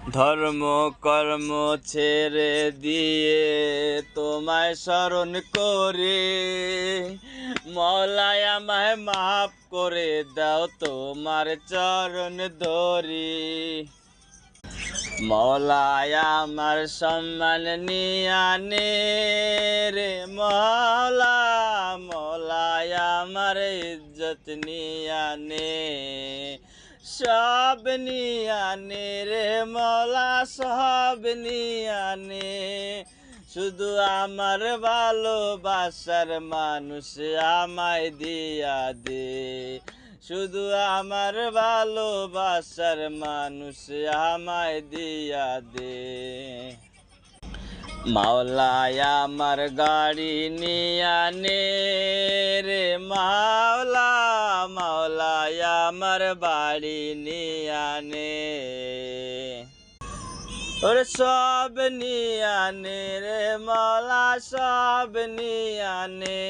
ধর্ম কর্ম ছেড়ে দিয়ে তোমায় স্মরণ করে, মওলায় আমায় মাফ করে দাও তোমার চরণ ধরি। মওলায় আমার সম্মান নিয়ানে রে মওলা, মওলায় আমার ইজ্জত নিয়ানে, সব নিয়ানে রে মওলা, সব নিয়ানে। শুধু আমার ভালোবাসার মানুষ আমায় দিয়া দে, শুধু আমার ভালোবাসার মানুষ আমায় দিয়া দে। মাওলায় আমার গাড়ি নিয়ানে রে মাওলা, মাওলায় আমার বাড়ি নিয়ানে, ওরে সব নিয়ানে রে মাওলা, সব নিয়ানে।